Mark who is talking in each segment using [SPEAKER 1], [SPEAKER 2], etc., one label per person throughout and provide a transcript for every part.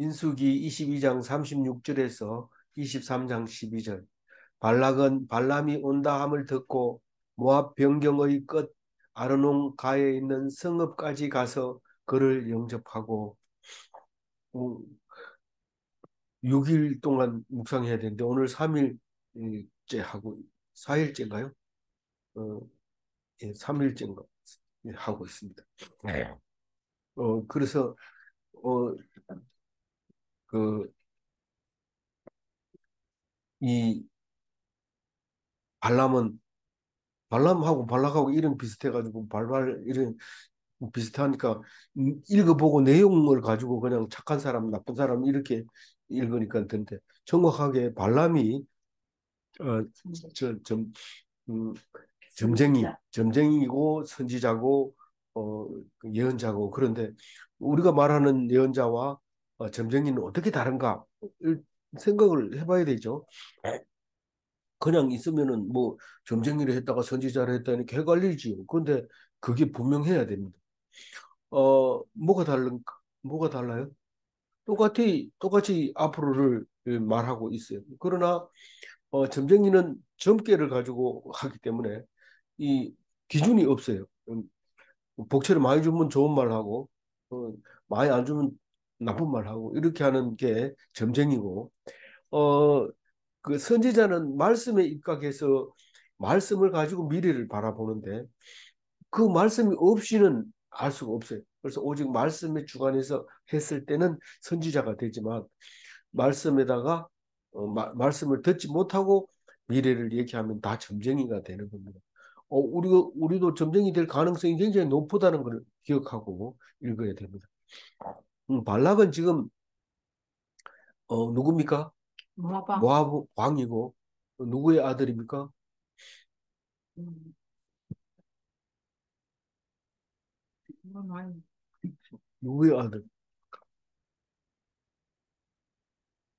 [SPEAKER 1] 민수기 22장 36절에서 23장 12절. 발락은 발람이 온다 함을 듣고 모압 변경의 끝 아르논 가에 있는 성읍까지 가서 그를 영접하고 6일 동안 묵상해야 되는데 오늘 3일째 하고 4일째인가요? 어, 예, 3일째인가 하고 있습니다. 네. 그래서 어, 그 이 발람은 발람하고 발락하고 이름 비슷해가지고 발발 이름 비슷하니까 읽어보고 내용을 가지고 그냥 착한 사람, 나쁜 사람 이렇게 읽으니까 되는데 정확하게 발람이 어, 저, 점, 음, 점쟁이고 선지자고 그 예언자고 그런데 우리가 말하는 예언자와 점쟁이는 어떻게 다른가 생각을 해봐야 되죠. 그냥 있으면은 뭐 점쟁이를 했다가 선지자를 했다니 헷갈리지요. 그런데 그게 분명해야 됩니다. 뭐가 달라요? 똑같이 앞으로를 말하고 있어요. 그러나 점쟁이는 점괘를 가지고 하기 때문에 이 기준이 없어요. 복채를 많이 주면 좋은 말 하고 어, 많이 안 주면 나쁜 말 하고 이렇게 하는 게 점쟁이고 어, 그 선지자는 말씀에 입각해서 말씀을 가지고 미래를 바라보는데 그 말씀이 없이는 알 수가 없어요. 그래서 오직 말씀에 주관해서 했을 때는 선지자가 되지만 말씀에다가 말씀을 듣지 못하고 미래를 얘기하면 다 점쟁이가 되는 겁니다. 우리도 점쟁이 될 가능성이 굉장히 높다는 걸 기억하고 읽어야 됩니다. 발락은 지금 누굽니까? 모압 왕이고 누구의 아들입니까? 음, 누구의 아들?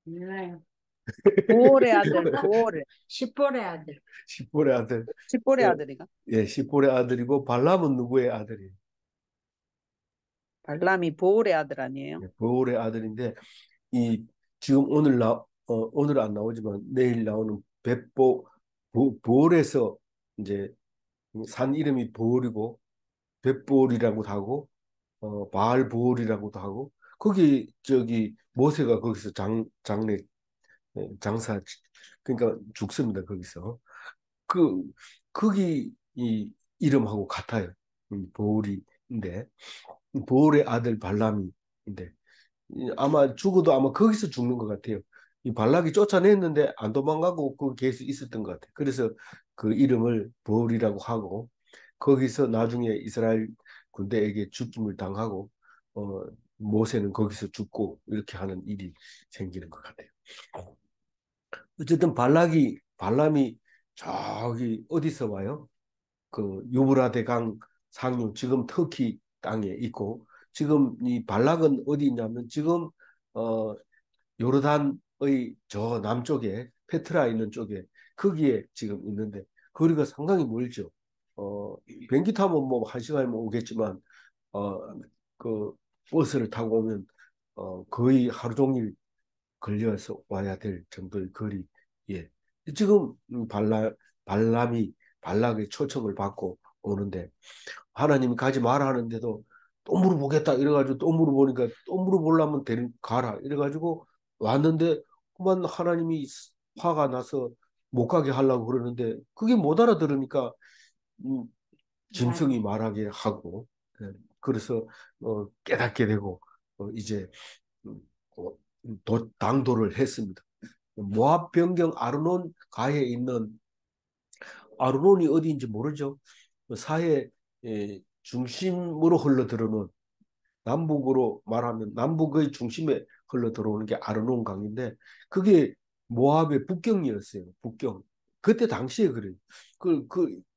[SPEAKER 2] 네. 보올의 아들, 보올. 십볼의 아들.
[SPEAKER 1] 십볼의 아들.
[SPEAKER 2] 십볼의
[SPEAKER 1] 예,
[SPEAKER 2] 아들이가?
[SPEAKER 1] 예, 십볼의 아들이고 발람은 누구의 아들이에요?
[SPEAKER 2] 발람이 보올의 아들 아니에요?
[SPEAKER 1] 예, 보올의 아들인데 이 지금 오늘 안 나오지만 내일 나오는 보올에서 이제 산 이름이 보올이고 벳보올이라고도 하고 바알 보올이라고도 하고 거기 저기 모세가 거기서 장례 장사 그러니까 죽습니다 거기서 그 거기 이 이름하고 같아요. 보올이인데 보올의 아들 발람이인데 아마 죽어도 아마 거기서 죽는 것 같아요. 이 발락이 쫓아냈는데 안 도망가고 그 계속 있었던 것 같아요. 그래서 그 이름을 보올이라고 하고 거기서 나중에 이스라엘 군대에게 죽임을 당하고 어, 모세는 거기서 죽고 이렇게 하는 일이 생기는 것 같아요. 어쨌든 발람이 저기 어디서 와요? 그 유브라데 강 상류 지금 터키 땅에 있고 지금 이 발락은 어디 있냐면 지금 어 요르단의 저 남쪽에 페트라 있는 쪽에 거기에 지금 있는데 거리가 상당히 멀죠. 어 비행기 타면 뭐 한 시간이면 오겠지만 그 버스를 타고 오면 거의 하루 종일 걸려서 와야 될 정도의 거리. 예. 지금 발람이 발락의 초청을 받고 오는데 하나님이 가지 마라 하는데도 또 물어보겠다 이래가지고 또 물어보니까 또 물어보려면 가라 이래가지고 왔는데 그만 하나님이 화가 나서 못 가게 하려고 그러는데 그게 못 알아들으니까 음, 짐승이 말하게 하고 예, 그래서 깨닫게 되고 이제 음, 어, 당도를 했습니다. 모압 변경 아르논 가에 있는 아르논이 어디인지 모르죠. 사해 중심으로 흘러들어오는 남북으로 말하면 남북의 중심에 흘러들어오는 게 아르논 강인데 그게 모압의 북경이었어요. 북경. 그때 당시에 그래요.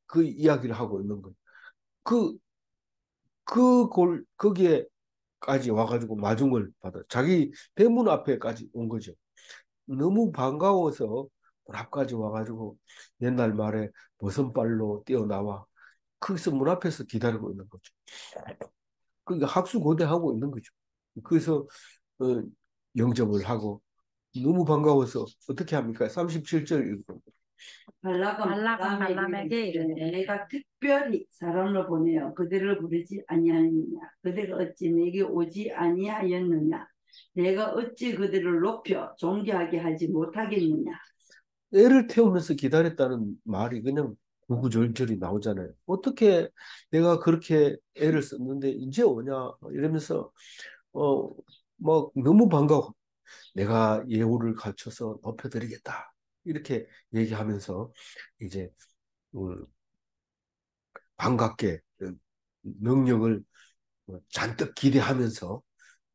[SPEAKER 1] 그 이야기를 하고 있는 거예요. 그, 거기에까지 와가지고 마중을 받아. 자기 대문 앞에까지 온 거죠. 너무 반가워서 문 앞까지 와가지고 옛날 말에 버선발로 뛰어나와 거기서 문 앞에서 기다리고 있는 거죠. 그러니까 학수고대하고 있는 거죠. 그래서 어, 영접을 하고 너무 반가워서 어떻게 합니까? 37절 읽고.
[SPEAKER 3] 발락은 발람에게 이르되 내가 특별히 사람을 보내어 그들을 부르지 아니하느냐 그들이 어찌 내게 오지 아니하였느냐 내가 어찌 그들을 높여 존귀하게 하지 못하겠느냐.
[SPEAKER 1] 애를 태우면서 기다렸다는 말이 그냥 구구절절이 나오잖아요. 어떻게 내가 그렇게 애를 썼는데 이제 오냐 이러면서 어, 뭐 너무 반가워. 내가 예우를 갖춰서 높여드리겠다. 이렇게 얘기하면서 이제 음, 반갑게 능력을 잔뜩 기대하면서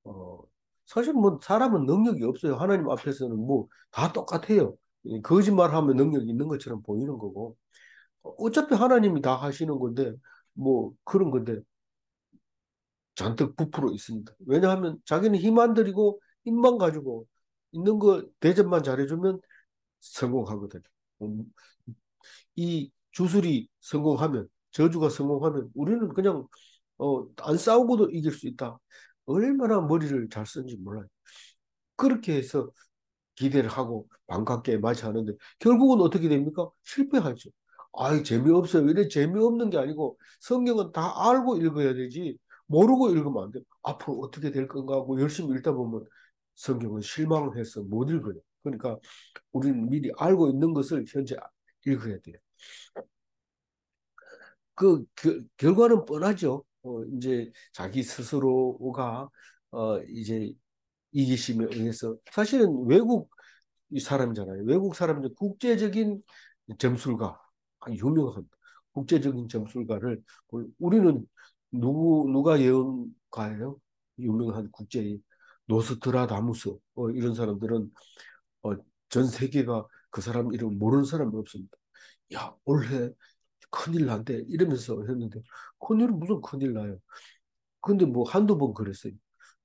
[SPEAKER 1] 어, 사실 뭐 사람은 능력이 없어요. 하나님 앞에서는 뭐 다 똑같아요. 거짓말하면 능력이 있는 것처럼 보이는 거고 어차피 하나님이 다 하시는 건데 뭐 그런 건데 잔뜩 부풀어 있습니다. 왜냐하면 자기는 힘 안 들이고 힘만 가지고 있는 거 대접만 잘해주면 성공하거든요. 음, 이 주술이 성공하면 저주가 성공하면 우리는 그냥 안 싸우고도 이길 수 있다. 얼마나 머리를 잘 쓴지 몰라요. 그렇게 해서 기대를 하고 반갑게 맞이하는데 결국은 어떻게 됩니까? 실패하죠. 아이 재미없어요. 이래 재미없는 게 아니고 성경은 다 알고 읽어야 되지 모르고 읽으면 안 돼요. 앞으로 어떻게 될 건가 하고 열심히 읽다 보면 성경은 실망을 해서 못 읽어요. 그러니까 우리는 미리 알고 있는 것을 현재 읽어야 돼요. 그 결과는 뻔하죠. 이제 자기 스스로가 이제 이기심에 의해서 사실은 외국 이 사람이잖아요. 외국 사람들 국제적인 점술가, 유명한 국제적인 점술가를 우리는 누가 예언가예요? 유명한 국제인 노스트라다무스 이런 사람들은 어, 전 세계가 그 사람 이름 모르는 사람이 없습니다. 야, 올해 큰일 난대 이러면서 했는데 큰일은 무슨 큰일 나요. 근데 뭐 한두 번 그랬어요.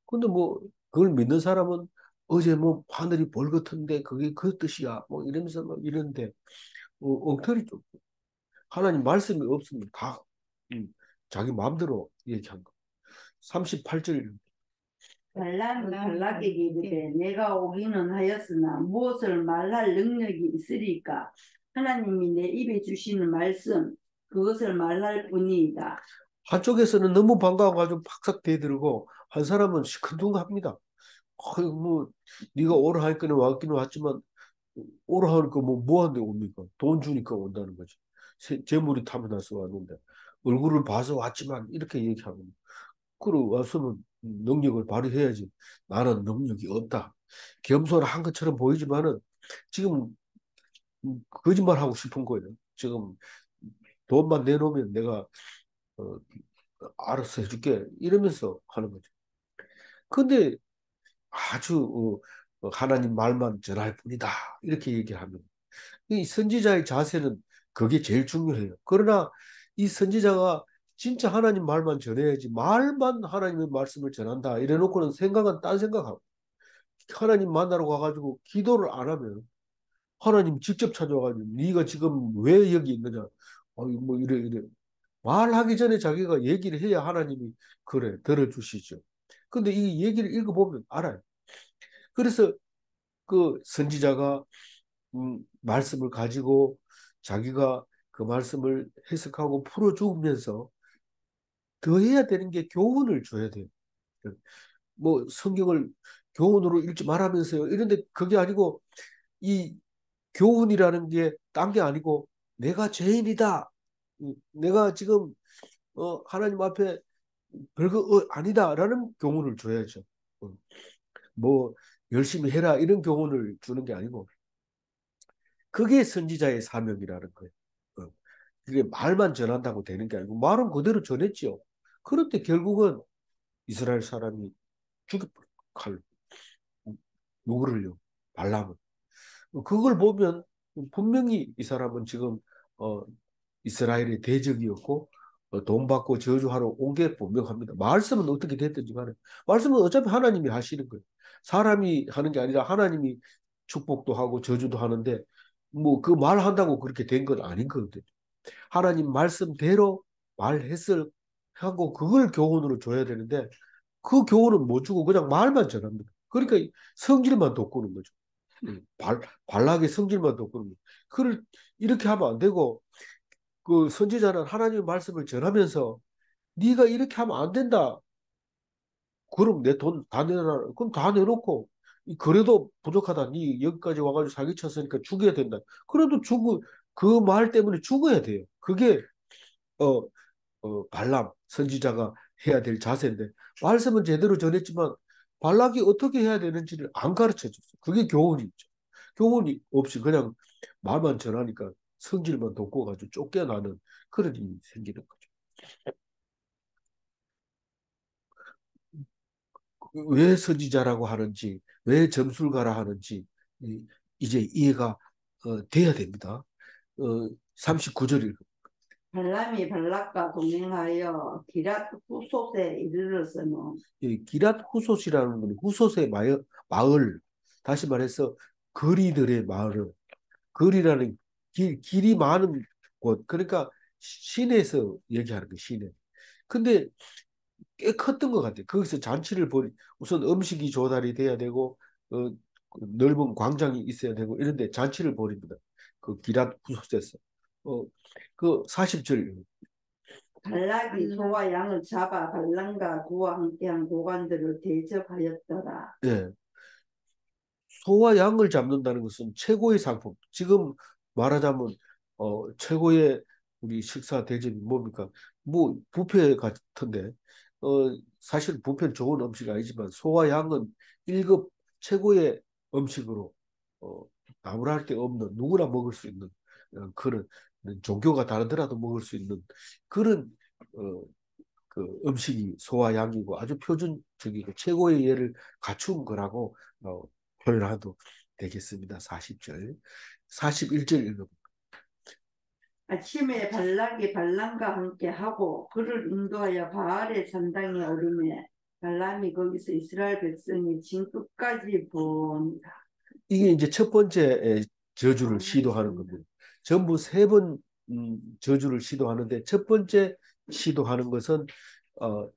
[SPEAKER 1] 근데 뭐 그걸 믿는 사람은 어제 뭐 하늘이 벌겋던데 그게 그 뜻이야 뭐 이러면서 막 이러는데 엉터리 좀 하나님 말씀이 없으면 다 음, 자기 마음대로 얘기한 거. 38절
[SPEAKER 3] 발람은 발락에게 이르되 내가 오기는 하였으나 무엇을 말할 능력이 있으리까. 하나님이 내 입에 주시는 말씀 그것을 말할 뿐이다.
[SPEAKER 1] 한쪽에서는 너무 반가워가지고 팍삭 대들고 한 사람은 시큰둥합니다. 뭐 네가 오라 하니까 왔기는 왔지만 오라 하니까 뭐 하는데 옵니까? 돈 주니까 온다는 거지. 재물이 타고나서 왔는데 얼굴을 봐서 왔지만 이렇게 얘기하면 그러 와서는 능력을 발휘해야지. 나는 능력이 없다. 겸손한 것처럼 보이지만은 지금 거짓말하고 싶은 거예요. 지금 돈만 내놓으면 내가 어, 알아서 해줄게 이러면서 하는 거죠. 근데 아주 하나님 말만 전할 뿐이다 이렇게 얘기하면 이 선지자의 자세는 그게 제일 중요해요. 그러나 이 선지자가 진짜 하나님 말만 전해야지 말만 하나님의 말씀을 전한다 이래놓고는 생각은 딴 생각하고 하나님 만나러 가가지고 기도를 안 하면 하나님 직접 찾아와가지고 네가 지금 왜 여기 있느냐 뭐 이래 말하기 전에 자기가 얘기를 해야 하나님이 그래 들어주시죠. 근데 이 얘기를 읽어보면 알아요. 그래서 그 선지자가 말씀을 가지고 자기가 그 말씀을 해석하고 풀어주면서 더 해야 되는 게 교훈을 줘야 돼요. 뭐 성경을 교훈으로 읽지 말하면서요. 이런데 그게 아니고 이 교훈이라는 게 딴 게 아니고 내가 죄인이다. 내가 지금 하나님 앞에 별거 아니다라는 교훈을 줘야죠. 어, 뭐 열심히 해라 이런 교훈을 주는 게 아니고 그게 선지자의 사명이라는 거예요. 어, 그게 말만 전한다고 되는 게 아니고 말은 그대로 전했죠. 그런데 결국은 이스라엘 사람이 죽여버려 칼로. 누구를요? 발람을. 그걸 보면 분명히 이 사람은 지금 어, 이스라엘의 대적이었고 돈 받고 저주하러 온 게 분명합니다. 말씀은 어떻게 됐든지 간에 말씀은 어차피 하나님이 하시는 거예요. 사람이 하는 게 아니라 하나님이 축복도 하고 저주도 하는데 뭐 그 말한다고 그렇게 된 건 아닌 거거든요. 하나님 말씀대로 말했을 하고 그걸 교훈으로 줘야 되는데 그 교훈은 못 주고 그냥 말만 전합니다. 그러니까 성질만 돋구는 거죠. 발락의 성질만 돋구는 거죠. 그를 이렇게 하면 안 되고 그 선지자는 하나님의 말씀을 전하면서 네가 이렇게 하면 안 된다. 그럼 내 돈 다 내놔라. 그럼 다 내놓고 그래도 부족하다. 네 여기까지 와가지고 사기쳤으니까 죽여야 된다. 그래도 그 말 때문에 죽어야 돼요. 그게 어, 발람 선지자가 해야 될 자세인데 말씀은 제대로 전했지만 발락이 어떻게 해야 되는지를 안 가르쳐 줬어요. 그게 교훈이 있죠. 교훈이 없이 그냥 말만 전하니까 성질만 돋궈가지고 쫓겨나는 그런 일이 생기는 거죠. 왜 선지자라고 하는지, 왜 점술가라 하는지 이제 이해가 돼야 됩니다. 39절
[SPEAKER 3] 발람이 발락과 동행하여 기랏 후솥에 이르러서는
[SPEAKER 1] 이 기랏 후솥이라는 건 후솥의 마을, 다시 말해서 거리들의 마을, 거리라는 길이 많은 곳, 그러니까 시내에서 얘기하는 거 시내. 근데 꽤 컸던 것 같아요. 거기서 잔치를 우선 음식이 조달이 돼야 되고 그 넓은 광장이 있어야 되고 이런데 잔치를 벌입니다. 그 기랏 후솥에서. 어, 그 40절.
[SPEAKER 3] 발락이 소와 양을 잡아 발람과 그와 함께한 고관들을 대접하였더라.
[SPEAKER 1] 예. 소와 양을 잡는다는 것은 최고의 상품. 지금 말하자면 최고의 우리 식사 대접이 뭡니까? 뭐 뷔페 같은데 사실 뷔페는 좋은 음식이 아니지만 소와 양은 1급 최고의 음식으로 어, 나무랄 데 없는 누구나 먹을 수 있는 그런 종교가 다르더라도 먹을 수 있는 그런 어, 그 음식이 소와 양이고 아주 표준적이고 최고의 예를 갖춘 거라고 표현해도 되겠습니다. 40절. 41절 읽어.
[SPEAKER 3] 아침에 발락이 발람과 함께 하고 그를 인도하여 바알의 산당에 오르매 발람이 거기서 이스라엘 백성이 진 끝까지 본다.
[SPEAKER 1] 이게 이제 첫 번째 저주를 시도하는 겁니다. 전부 세 번 저주를 시도하는데 첫 번째 시도하는 것은 어,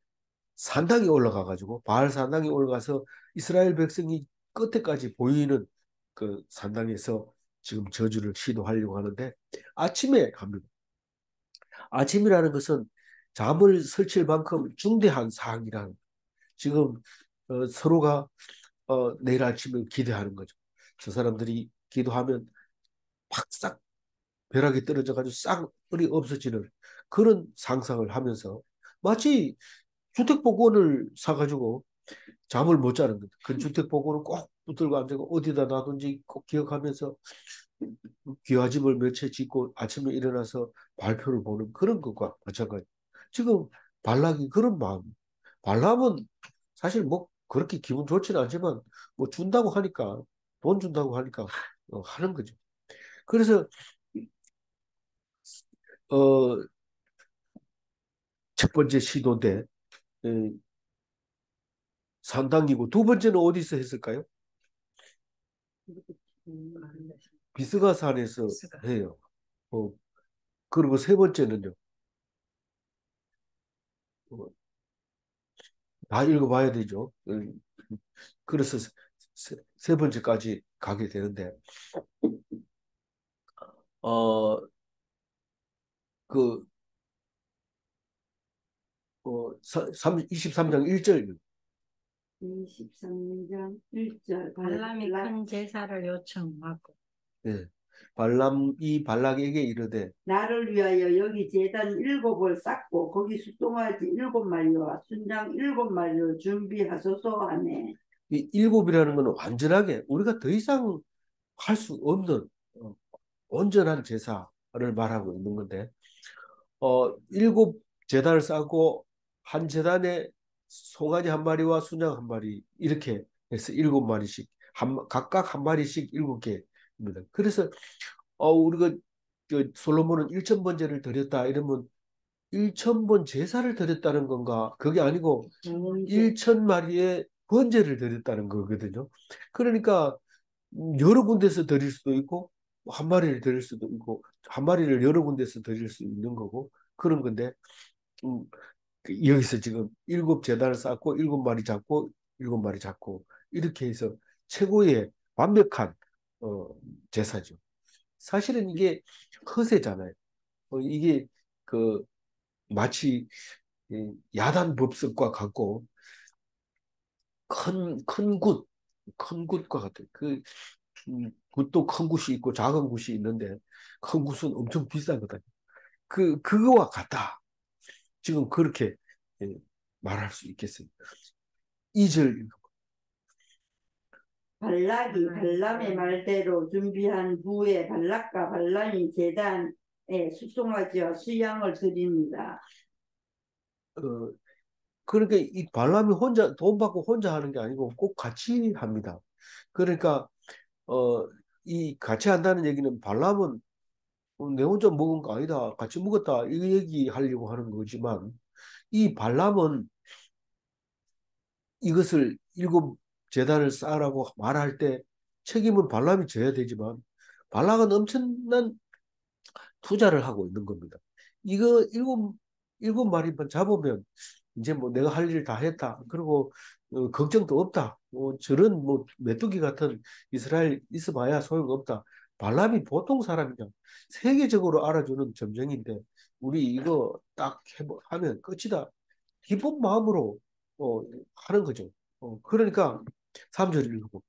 [SPEAKER 1] 산당에 올라가 가지고 바알 산당에 올라가서 이스라엘 백성이 끝에까지 보이는 그 산당에서 지금 저주를 시도하려고 하는데 아침에 합니다. 아침이라는 것은 잠을 설칠 만큼 중대한 사항이라는 지금 서로가 내일 아침을 기대하는 거죠. 저 사람들이 기도하면 팍싹 벼락이 떨어져 가지고 싹을이 없어지는 그런 상상을 하면서 마치 주택복권을 사가지고 잠을 못 자는 거죠. 그 주택복권을 꼭 붙들고 앉아서 어디다 놔둔지 꼭 기억하면서 귀화집을 몇 채 짓고 아침에 일어나서 발표를 보는 그런 것과 마찬가지. 지금 발락이 그런 마음. 발람은 사실 뭐 그렇게 기분 좋지는 않지만 뭐 준다고 하니까 돈 준다고 하니까 하는 거죠. 그래서 어, 첫 번째 시도인데 에, 산당이고 두 번째는 어디서 했을까요? 비스가산에서 해요. 어, 그리고 세 번째는요. 어, 다 읽어봐야 되죠. 그래서 세 번째까지 가게 되는데, 어, 그, 23장 1절.
[SPEAKER 3] 23장 1절
[SPEAKER 2] 발람이 큰 제사를 요청하고
[SPEAKER 1] 예. 발람이 발락에게 이르되,
[SPEAKER 3] 나를 위하여 여기 제단 7을 쌓고 거기 수송아지 7마리와 순장 7마리를 준비하소서 하네.
[SPEAKER 1] 이 일곱이라는 것은 완전하게 우리가 더 이상 할 수 없는 온전한 제사를 말하고 있는 건데, 일곱 제단을 쌓고 한 제단에 송아지 한 마리와 순양 한 마리 이렇게 해서 7마리씩 각각 한 마리씩 7개입니다. 그래서 우리가 솔로몬은 1,000번제를 드렸다 이러면 1,000번 제사를 드렸다는 건가? 그게 아니고 1,000마리의 번제를 드렸다는 거거든요. 그러니까 여러 군데서 드릴 수도 있고 한 마리를 드릴 수도 있고 한 마리를 여러 군데서 드릴 수 있는 거고 그런 건데 여기서 지금 7 제단을 쌓고 7마리 잡고 7마리 잡고 이렇게 해서 최고의 완벽한 제사죠. 사실은 이게 허세잖아요. 이게 그 마치 야단 법석과 같고 큰 굿과 같아요. 굿도 큰 굿이 있고 작은 굿이 있는데 큰 굿은 엄청 비싸거든요. 그거와 같다. 지금 그렇게 예, 말할 수 있겠습니다. 2절
[SPEAKER 3] 발락이 발람의 말대로 준비한 후에 발락과 발람이 제단에 수송아지와 수양을 드립니다.
[SPEAKER 1] 어, 그러니까 이 발람이 혼자 돈 받고 혼자 하는 게 아니고 꼭 같이 합니다. 그러니까 이 같이 한다는 얘기는 발람은 내 혼자 먹은 거 아니다. 같이 먹었다. 이 얘기하려고 하는 거지만 이 발람은 이것을 일곱 제단을 쌓으라고 말할 때 책임은 발람이 져야 되지만 발락은 엄청난 투자를 하고 있는 겁니다. 이거 일곱 마리만 잡으면 이제 뭐 내가 할 일 다 했다. 그리고 걱정도 없다. 저런 뭐 메뚜기 같은 이스라엘 있어봐야 소용없다. 발람이 보통 사람이냐. 세계적으로 알아주는 점쟁인데 우리 이거 딱 하면 끝이다. 기쁜 마음으로 어, 하는 거죠. 그러니까 3절 읽고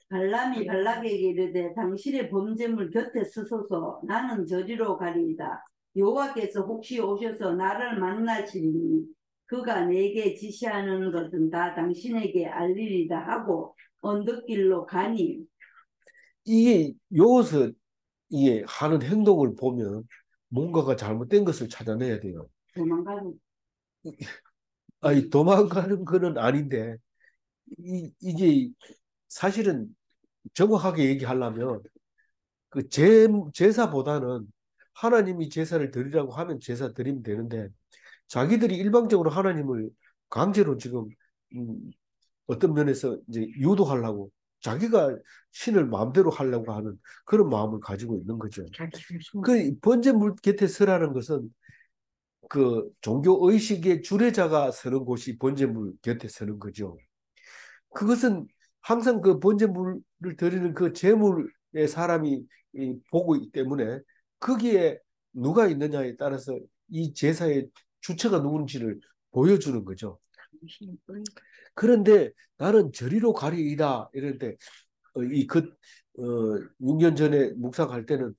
[SPEAKER 3] 발람이 발락에게 이르되 당신의 범죄물 곁에 서소서 나는 저리로 가리이다. 여호와께서 혹시 오셔서 나를 만나시리니 그가 내게 지시하는 것은 다 당신에게 알리리다 하고 언덕길로 가니
[SPEAKER 1] 이게 여기서 이게 하는 행동을 보면 뭔가가 잘못된 것을 찾아내야 돼요.
[SPEAKER 3] 도망가는
[SPEAKER 1] 아니, 도망가는 거는 아닌데, 이게 사실은 정확하게 얘기하려면 그 제사보다는 하나님이 제사를 드리라고 하면 제사 드리면 되는데 자기들이 일방적으로 하나님을 강제로 지금 음, 어떤 면에서 이제 유도하려고 자기가 신을 마음대로 하려고 하는 그런 마음을 가지고 있는 거죠. 그 번제물 곁에 서라는 것은 그 종교 의식의 주례자가 서는 곳이 번제물 곁에 서는 거죠. 그것은 항상 그 번제물을 드리는 그 제물의 사람이 보고 있기 때문에 거기에 누가 있느냐에 따라서 이 제사의 주체가 누군지를 보여주는 거죠. 그런데 나는 저리로 가리이다 이럴 때 어, 6년 전에 묵상할 때는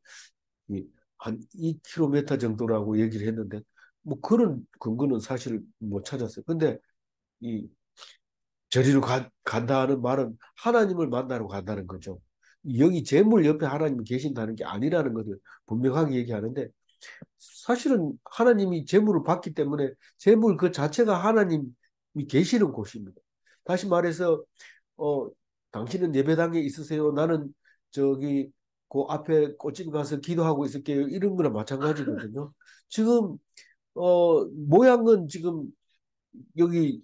[SPEAKER 1] 한 2km 정도라고 얘기를 했는데 뭐 그런 근거는 사실 못 찾았어요. 근데 이 저리로 간다는 말은 하나님을 만나러 간다는 거죠. 여기 재물 옆에 하나님이 계신다는 게 아니라는 것을 분명하게 얘기하는데 사실은 하나님이 재물을 받기 때문에 재물 그 자체가 하나님이 계시는 곳입니다. 다시 말해서 어, 당신은 예배당에 있으세요. 나는 저기 그 앞에 꽃집 가서 기도하고 있을게요. 이런 거나 마찬가지거든요. 지금 모양은 지금 여기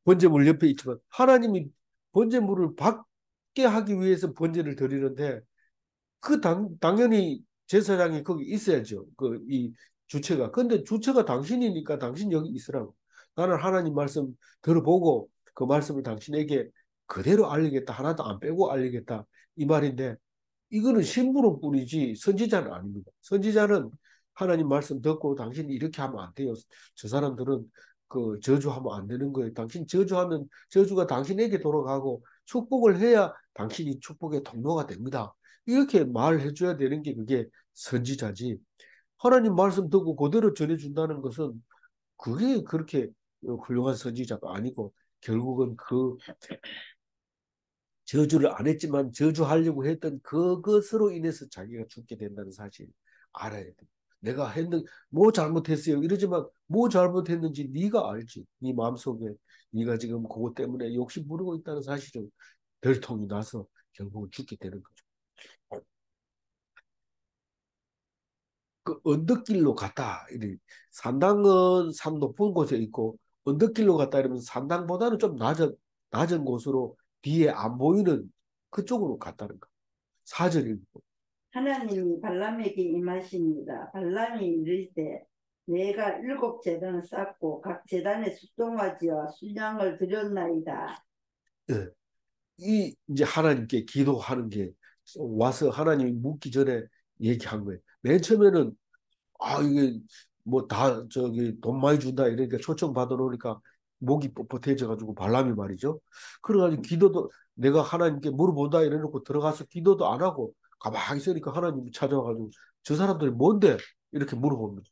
[SPEAKER 1] 번제물 옆에 있지만 하나님이 번제물을 받게 하기 위해서 번제를 드리는데 당연히 제사장이 거기 있어야죠. 이 주체가. 근데 주체가 당신이니까 당신 여기 있으라고. 나는 하나님 말씀 들어보고 그 말씀을 당신에게 그대로 알리겠다. 하나도 안 빼고 알리겠다. 이 말인데 이거는 심부름뿐이지 선지자는 아닙니다. 선지자는 하나님 말씀 듣고 당신이 이렇게 하면 안 돼요. 저 사람들은 그 저주하면 안 되는 거예요. 당신 저주하면 저주가 당신에게 돌아가고 축복을 해야 당신이 축복의 통로가 됩니다. 이렇게 말해 줘야 되는 게 그게 선지자지. 하나님 말씀 듣고 그대로 전해준다는 것은 그게 그렇게 훌륭한 선지자가 아니고 결국은 그 저주를 안 했지만 저주하려고 했던 그것으로 인해서 자기가 죽게 된다는 사실 알아야 돼. 내가 했는 뭐 잘못했어요. 이러지만 뭐 잘못했는지 네가 알지. 네 마음속에 네가 지금 그것 때문에 욕심 부리고 있다는 사실을 들통이 나서 결국은 죽게 되는 거죠. 그 언덕길로 갔다. 산당은 산 높은 곳에 있고 언덕길로 갔다 이러면 산당보다는 좀 낮은 곳으로 뒤에 안 보이는 그쪽으로 갔다는 거. 4절 읽고.
[SPEAKER 3] 하나님이 발람에게 임하십니다. 발람이 이를 때 내가 7제단을 쌓고 각 제단에 숫송아지와 순양을 드렸나이다.
[SPEAKER 1] 예. 이제 하나님께 기도하는 게 와서 하나님이 묻기 전에 얘기한 거예요. 맨 처음에는 이게 뭐 다 저기 돈 많이 준다 이러니까 초청 받아 놓으니까 목이 뻣뻣해져 가지고 발람이 말이죠. 그래가지고 기도도 내가 하나님께 물어본다 이래놓고 들어가서 기도도 안 하고 가만히 있으니까 하나님이 찾아와가지고 저 사람들이 뭔데 이렇게 물어봅니다.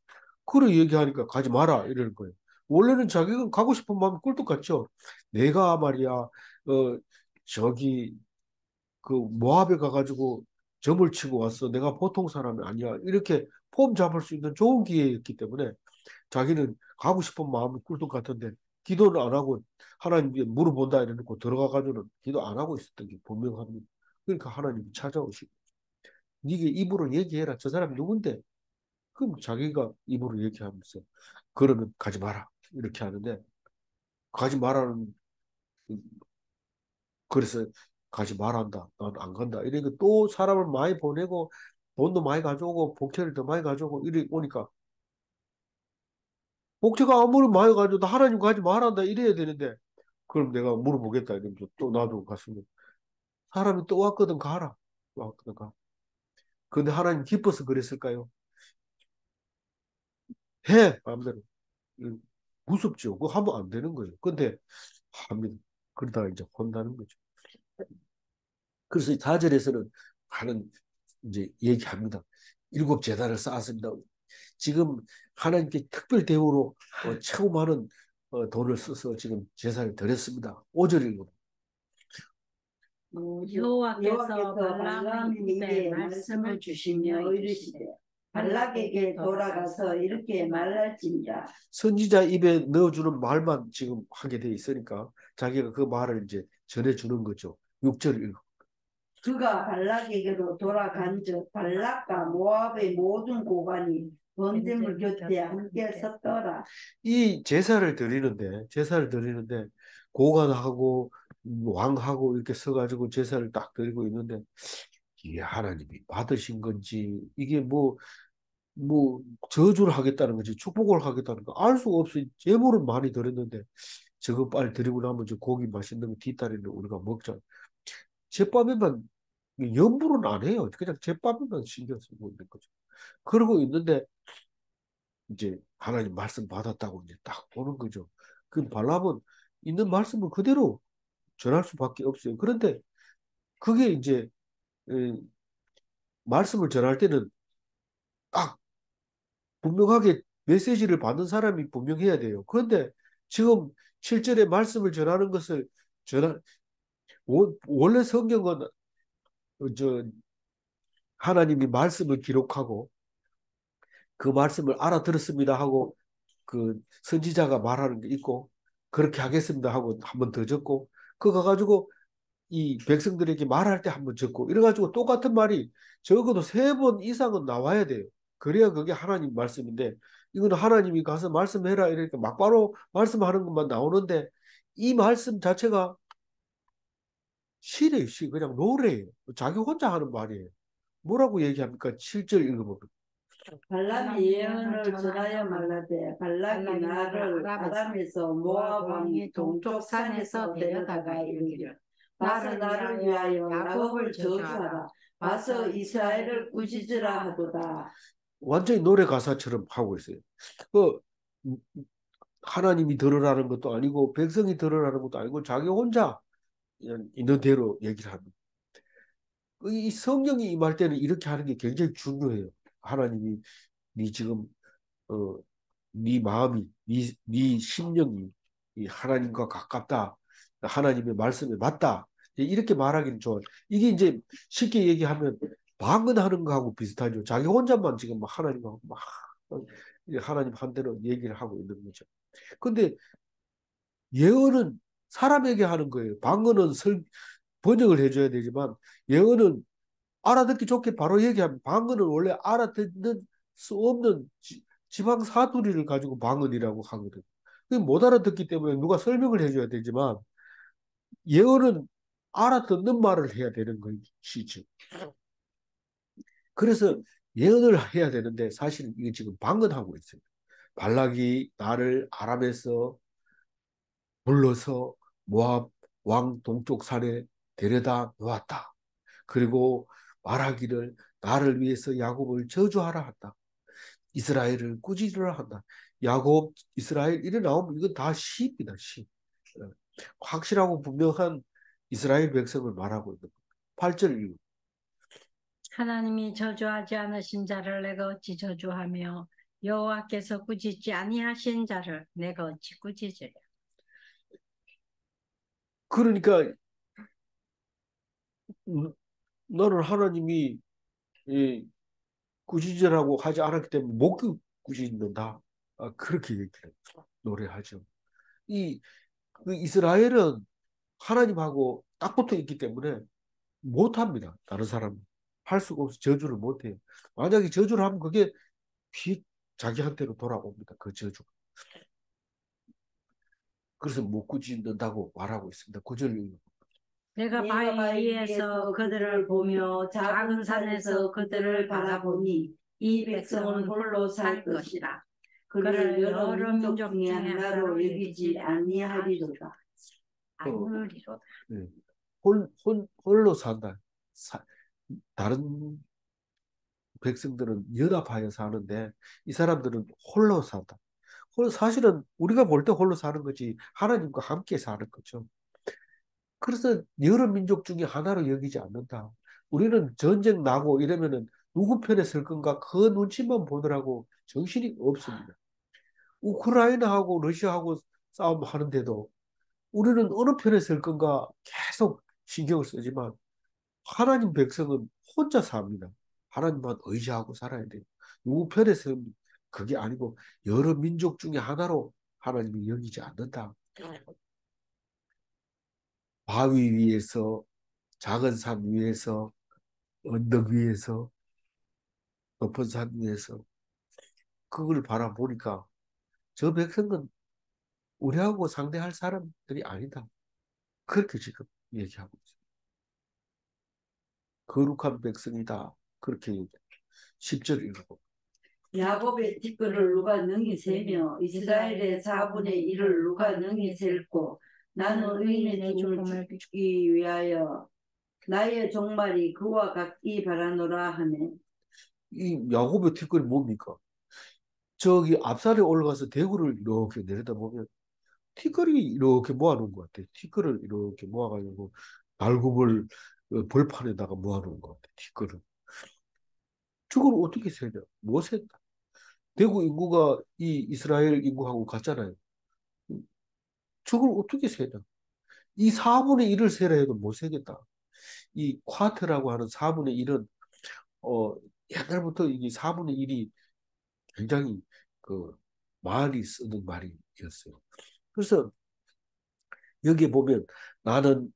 [SPEAKER 1] 그래 얘기하니까 가지 마라 이러는 거예요. 원래는 자기가 가고 싶은 마음이 꿀떡 같죠. 내가 말이야 저기 그 모압에 가가지고 점을 치고 왔어. 내가 보통 사람이 아니야. 이렇게 폼 잡을 수 있는 좋은 기회였기 때문에 자기는 가고 싶은 마음이 꿀떡 같은데 기도를 안 하고 하나님께 물어본다 이래놓고 들어가가지고는 기도 안 하고 있었던 게 분명합니다. 그러니까 하나님이 찾아오시고 네가 입으로 얘기해라. 저 사람이 누군데? 그럼 자기가 입으로 얘기하면서 그러면 가지 마라. 이렇게 하는데 가지 마라는 그래서 가지 말한다. 난 안 간다. 이러니까 또 사람을 많이 보내고 돈도 많이 가져오고 복채를 더 많이 가져오고 이래 오니까 복채가 아무리 많이 가져도 하나님 가지 말한다 이래야 되는데 그럼 내가 물어보겠다 이러면서 또 나도 갔으면 사람이 또 왔거든 가라. 왔거든 가. 근데 하나님 기뻐서 그랬을까요? 해 마음대로. 무섭죠. 그거 하면 안 되는 거예요. 근데 합니다. 그러다가 이제 혼나는 거죠. 그래서 4절에서는 하는 이제 얘기합니다. 7제단을 쌓았습니다. 지금 하나님께 특별 대우로 최고 많은 돈을 써서 지금 제사를 드렸습니다. 5절 읽어.
[SPEAKER 2] 여호와께서 발람의 입에 말씀을 주시며 이르시되
[SPEAKER 3] 발락에게 돌아가서 이렇게 말할지니라.
[SPEAKER 1] 선지자 입에 넣어주는 말만 지금 하게 돼 있으니까 자기가 그 말을 이제 전해주는 거죠. 6절 읽어.
[SPEAKER 3] 그가 발락에게로 돌아간즉 발락과 모압의 모든 고관이 번제물 곁에 함께 섰더라.
[SPEAKER 1] 이 제사를 드리는데 고관하고 왕하고 이렇게 서가지고 제사를 딱 드리고 있는데 이게 하나님이 받으신 건지 이게 뭐 저주를 하겠다는 건지 축복을 하겠다는 거 알 수가 없어요. 제물은 많이 드렸는데 저거 빨리 드리고 나면 저 고기 맛있는 거 뒷다리는 우리가 먹자. 제밥에만 염불은 안 해요. 그냥 제밥에만 신경 쓰고 있는 거죠. 그러고 있는데 이제 하나님 말씀 받았다고 이제 딱 보는 거죠. 그 발람은 있는 말씀을 그대로 전할 수밖에 없어요. 그런데 그게 이제 에, 말씀을 전할 때는 딱 분명하게 메시지를 받는 사람이 분명해야 돼요. 그런데 지금 7절에 말씀을 전하는 것을 전하 원래 성경은 저 하나님이 말씀을 기록하고 그 말씀을 알아들었습니다 하고 그 선지자가 말하는 게 있고 그렇게 하겠습니다 하고 한 번 더 적고 그거 가지고 이 백성들에게 말할 때 한 번 적고 이래가지고 똑같은 말이 적어도 3번 이상은 나와야 돼요. 그래야 그게 하나님 말씀인데 이거는 하나님이 가서 말씀해라 이러니까 막바로 말씀하는 것만 나오는데 이 말씀 자체가 시래요. 시 그냥 노래예요. 자기 혼자 하는 말이에요. 뭐라고 얘기합니까? 7절 읽어보면
[SPEAKER 3] 발람이 예언을 전하여 말하되 발락이 나를 아람에서 모압 왕의 동쪽 산에서 데려다가 이르기를 와서 나를 위하여 야곱을 저주하라 와서 이스라엘을 꾸짖으라 하도다.
[SPEAKER 1] 완전히 노래 가사처럼 하고 있어요. 그 하나님이 들으라는 것도 아니고 백성이 들으라는 것도 아니고 자기 혼자 있는 대로 얘기를 합니다. 이 성령이 임할 때는 이렇게 하는 게 굉장히 중요해요. 하나님이 네 지금 어, 네 마음이 네 심령이 이 하나님과 가깝다. 하나님의 말씀에 맞다. 이렇게 말하기는 좋아요. 이게 이제 쉽게 얘기하면 방언하는 거하고 비슷하죠. 자기 혼자만 지금 막 하나님하고 막 하나님 한 대로 얘기를 하고 있는 거죠. 근데 예언은 사람에게 하는 거예요. 방언은 번역을 해줘야 되지만 예언은 알아듣기 좋게 바로 얘기하면 방언은 원래 알아듣는 수 없는 지방 사투리를 가지고 방언이라고 하거든. 못 알아듣기 때문에 누가 설명을 해줘야 되지만 예언은 알아듣는 말을 해야 되는 것이죠. 그래서 예언을 해야 되는데 사실 이게 지금 방언하고 있어요. 발락이 나를 아람에서 불러서 모압 왕 동쪽 산에 데려다 놓았다. 그리고 말하기를 나를 위해서 야곱을 저주하라 한다. 이스라엘을 꾸짖으라 한다. 야곱, 이스라엘 이래 나오면 이건 다 시입니다. 시. 확실하고 분명한 이스라엘 백성을 말하고 있는 겁니다. 8절 이후.
[SPEAKER 2] 하나님이 저주하지 않으신 자를 내가 어찌 저주하며 여호와께서 꾸짖지 아니하신 자를 내가 어찌 꾸짖으랴.
[SPEAKER 1] 그러니까 너는 하나님이 이 꾸짖으라고 하지 않았기 때문에 못 꾸짖는다. 그렇게 얘기를 노래하죠. 그 이스라엘은 하나님하고 딱 붙어 있기 때문에 못합니다. 다른 사람은. 할 수가 없어. 저주를 못해요. 만약에 저주를 하면 그게 자기한테로 돌아옵니다. 그 저주가. 그래서 못 꾸짖는다고 말하고 있습니다. 9절.
[SPEAKER 2] 내가 바위 위에서 그들을 보며 작은 산에서 그들을 바라보니 이 백성은 홀로 살 것이라. 그를 여러 민족 중에 하나로 여기지 아니하리로다. 아니리로다.
[SPEAKER 1] 네. 홀로 산다. 다른 백성들은 연합하여 사는데 이 사람들은 홀로 산다. 사실은 우리가 볼 때 홀로 사는 거지 하나님과 함께 사는 거죠. 그래서 여러 민족 중에 하나로 여기지 않는다. 우리는 전쟁 나고 이러면은 누구 편에 설 건가 그 눈치만 보느라고 정신이 없습니다. 우크라이나하고 러시아하고 싸움하는데도 우리는 어느 편에 설 건가 계속 신경을 쓰지만 하나님 백성은 혼자 삽니다. 하나님만 의지하고 살아야 돼요. 누구 편에 서면 그게 아니고 여러 민족 중에 하나로 하나님이 여기지 않는다. 바위 위에서, 작은 산 위에서, 언덕 위에서, 높은 산 위에서 그걸 바라보니까 저 백성은 우리하고 상대할 사람들이 아니다. 그렇게 지금 얘기하고 있어요. 거룩한 백성이다. 그렇게 얘기해요. 10절 읽어보.
[SPEAKER 3] 야곱의 티끌을 누가 능히 세며 이스라엘의 4분의 1을 누가 능히 셀고 나는 의인의 죽음을 죽기 위하여 나의 종말이 그와 같기 바라노라 하네.
[SPEAKER 1] 이 야곱의 티끌이 뭡니까? 저기 앞산에 올라가서 대구를 이렇게 내려다보면 티끌이 이렇게 모아놓은 것 같아요. 티끌을 이렇게 모아가지고 발굽을 벌판에다가 모아놓은 것 같아요. 티끌을. 저걸 어떻게 세냐? 못 센다. 대구 인구가 이 이스라엘 인구하고 같잖아요. 저걸 어떻게 세냐? 이 4분의 1을 세라 해도 못 세겠다. 이 쿼트라고 하는 4분의 1은 옛날부터 이 4분의 1이 굉장히 그 많이 쓰는 말이었어요. 그래서 여기에 보면 나는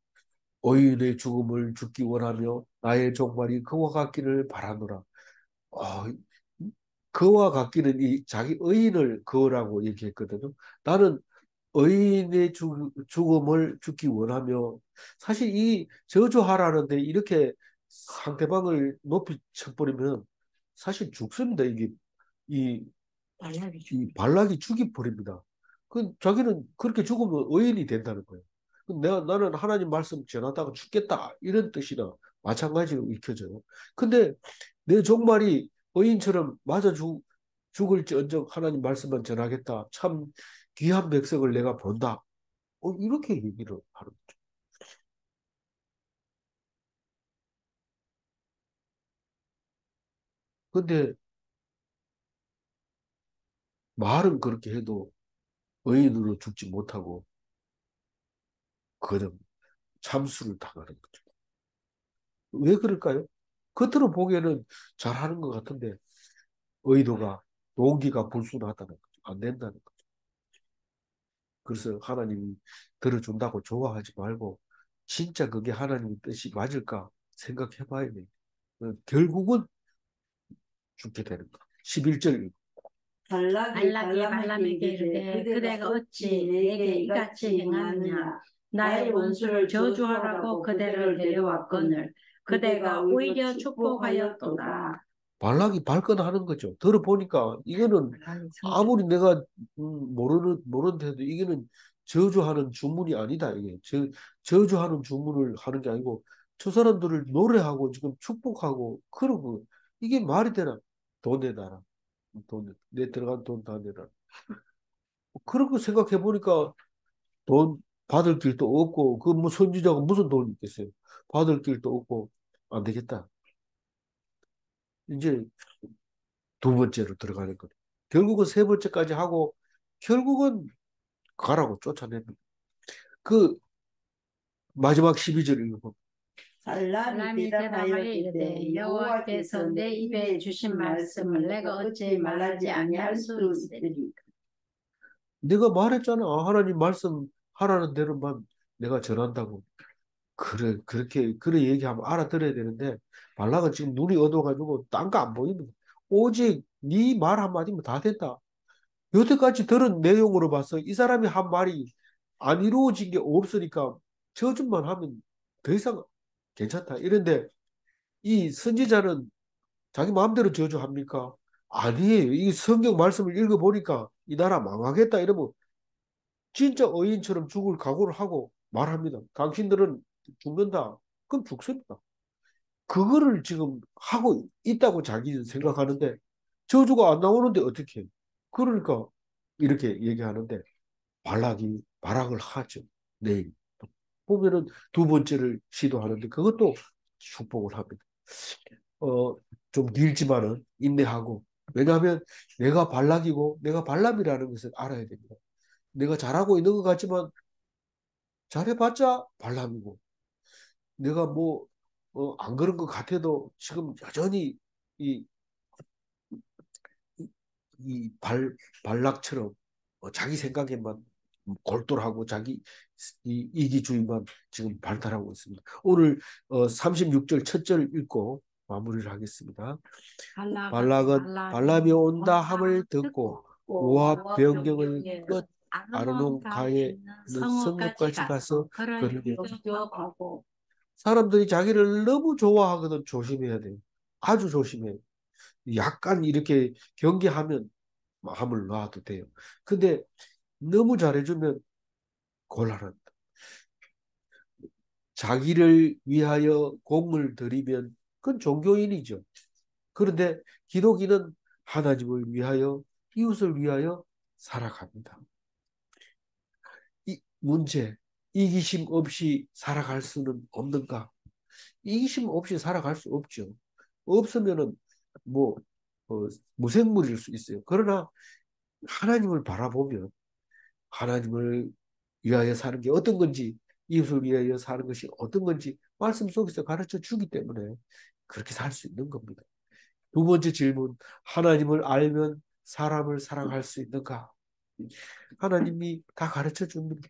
[SPEAKER 1] 의인의 죽음을 죽기 원하며 나의 종말이 그와 같기를 바라노라. 어, 그와 같기는 이 자기 의인을 그라고 얘기했거든요. 나는 의인의 죽음을 죽기 원하며 사실 이 저주하라는데 이렇게 상대방을 높이 쳐버리면 사실 죽습니다. 이, 이 발락이 죽이버립니다. 자기는 그렇게 죽으면 의인이 된다는 거예요. 나는 하나님 말씀 전하다가 죽겠다 이런 뜻이나 마찬가지로 읽혀져요. 근데 내 종말이 의인처럼 죽을지언정 하나님 말씀만 전하겠다. 참 귀한 백성을 내가 본다. 이렇게 얘기를 하는 거죠. 근데 말은 그렇게 해도 의인으로 죽지 못하고 그는 참수를 당하는 거죠. 왜 그럴까요? 겉으로 보기에는 잘하는 것 같은데 의도가 동기가 불순하다는 거죠. 안 된다는 거죠. 그래서 하나님이 들어준다고 좋아하지 말고 진짜 그게 하나님의 뜻이 맞을까 생각해 봐야 돼요. 결국은 죽게 되는 거. 11절.
[SPEAKER 2] 발락이 발람에게 이르되 그대가 어찌 내게 이같이 행하느냐. 나의 원수를 저주하라고 그대를 데려왔거늘 그대가 오히려 축복하였도다.
[SPEAKER 1] 발락이 발끈하는 거죠. 들어보니까 이거는 아무리 내가 모르는데도 이거는 저주하는 주문이 아니다. 이게 저주하는 주문을 하는 게 아니고 저 사람들을 노래하고 지금 축복하고 그러고 이게 말이 되나? 돈 내놔라. 내 들어간 돈 다 내놔라. 그렇게 생각해 보니까 돈 받을 길도 없고 그 뭐 선지자가 무슨 돈이 있겠어요. 받을 길도 없고 안 되겠다. 이제 두 번째로 들어가는 거예요. 결국은 세 번째까지 하고 결국은 가라고 쫓아냅니다. 그 마지막 12절 읽어보.
[SPEAKER 3] 발람이
[SPEAKER 2] 발람이
[SPEAKER 3] 대답하여
[SPEAKER 2] 대답하여
[SPEAKER 3] 이르되
[SPEAKER 2] 이르되
[SPEAKER 3] 여호와께서 내 입에 주신 말씀을 내가 어찌 말하지 아니할 수 있으리까.
[SPEAKER 1] 내가 말했잖아. 하나님 말씀 하라는 대로만 내가 전한다고. 그래, 그래 얘기하면 알아들어야 되는데, 발락은 지금 눈이 어두워가지고 딴 거 안 보입니다. 오직 네 말 한마디면 다 된다. 여태까지 들은 내용으로 봐서 이 사람이 한 말이 안 이루어진 게 없으니까 저주만 하면 더 이상 괜찮다. 이런데 이 선지자는 자기 마음대로 저주합니까? 아니에요. 이 성경 말씀을 읽어보니까 이 나라 망하겠다 이러면 진짜 의인처럼 죽을 각오를 하고 말합니다. 당신들은 죽는다. 그럼 죽습니다. 그거를 지금 하고 있다고 자기는 생각하는데 저주가 안 나오는데 어떻게 해요? 그러니까 이렇게 얘기하는데 발악을 하죠. 내일. 보면은 두 번째를 시도하는데 그것도 축복을 합니다. 어, 좀 길지만은 인내하고 왜냐하면 내가 발락이고 내가 발람이라는 것을 알아야 됩니다. 내가 잘하고 있는 것 같지만 잘해봤자 발람이고 내가 뭐 안 그런 것 같아도 지금 여전히 이, 발락처럼 자기 생각에만 골똘하고 자기 이기주의만 지금 발달하고 있습니다. 오늘 36절 첫 절 읽고 마무리를 하겠습니다. 발락은 발람이 온다 함을 듣고 모압 변경을 끝 아르논 가에 있는 성읍까지 가서 그를
[SPEAKER 3] 기억하고
[SPEAKER 1] 사람들이 자기를 너무 좋아하거든 조심해야 돼요. 아주 조심해요. 약간 이렇게 경계하면 함을 놔도 돼요. 근데 너무 잘해주면 곤란합니다. 자기를 위하여 공을 들이면 그건 종교인이죠. 그런데 기독인은 하나님을 위하여 이웃을 위하여 살아갑니다. 이 문제, 이기심 없이 살아갈 수는 없는가? 이기심 없이 살아갈 수 없죠. 없으면은 뭐 무생물일 수 있어요. 그러나 하나님을 바라보면 하나님을 위하여 사는 게 어떤 건지 이웃을 위하여 사는 것이 어떤 건지 말씀 속에서 가르쳐 주기 때문에 그렇게 살 수 있는 겁니다. 두 번째 질문, 하나님을 알면 사람을 사랑할 수 있는가? 하나님이 다 가르쳐 줍니다.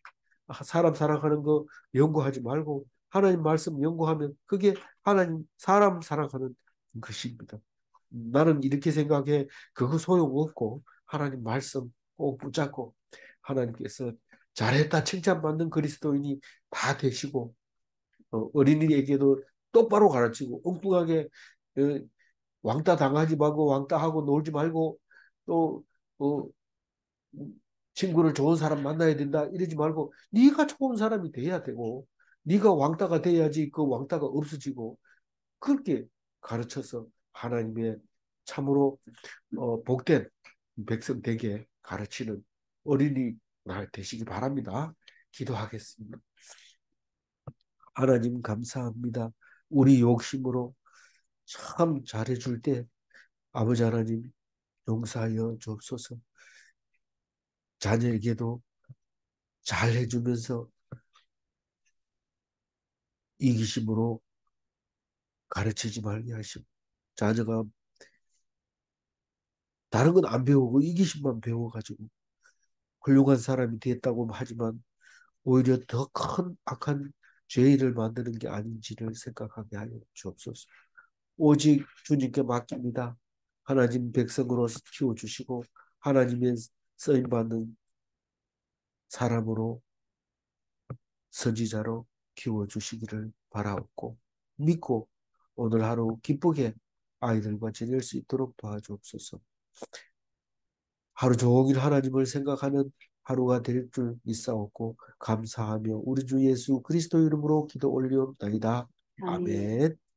[SPEAKER 1] 사람 사랑하는 거 연구하지 말고 하나님 말씀 연구하면 그게 하나님 사람 사랑하는 것입니다. 나는 이렇게 생각해. 그거 소용없고 하나님 말씀 꼭 붙잡고 하나님께서 잘했다 칭찬받는 그리스도인이 다 되시고 어린이에게도 똑바로 가르치고 엉뚱하게 어, 왕따 당하지 말고 왕따하고 놀지 말고 또 어, 친구를 좋은 사람 만나야 된다 이러지 말고 네가 좋은 사람이 돼야 되고 네가 왕따가 돼야지 그 왕따가 없어지고 그렇게 가르쳐서 하나님의 참으로 복된 백성 되게 가르치는 어린이 날 되시기 바랍니다. 기도하겠습니다. 하나님 감사합니다. 우리 욕심으로 참 잘해줄 때 아버지 하나님 용서하여 주옵소서. 자녀에게도 잘해주면서 이기심으로 가르치지 말게 하시고 자녀가 다른 건 안 배우고 이기심만 배워가지고 훌륭한 사람이 됐다고 하지만 오히려 더 큰 악한 죄인을 만드는 게 아닌지를 생각하게 하여 주옵소서. 오직 주님께 맡깁니다. 하나님 백성으로 키워주시고 하나님의 쓰임받는 사람으로 선지자로 키워주시기를 바라옵고 믿고 오늘 하루 기쁘게 아이들과 지낼 수 있도록 도와주옵소서. 하루 종일 하나님을 생각하는 하루가 될 줄 믿사옵고 감사하며 우리 주 예수 그리스도 이름으로 기도 올리옵나이다.
[SPEAKER 3] 아멘.
[SPEAKER 1] 아멘.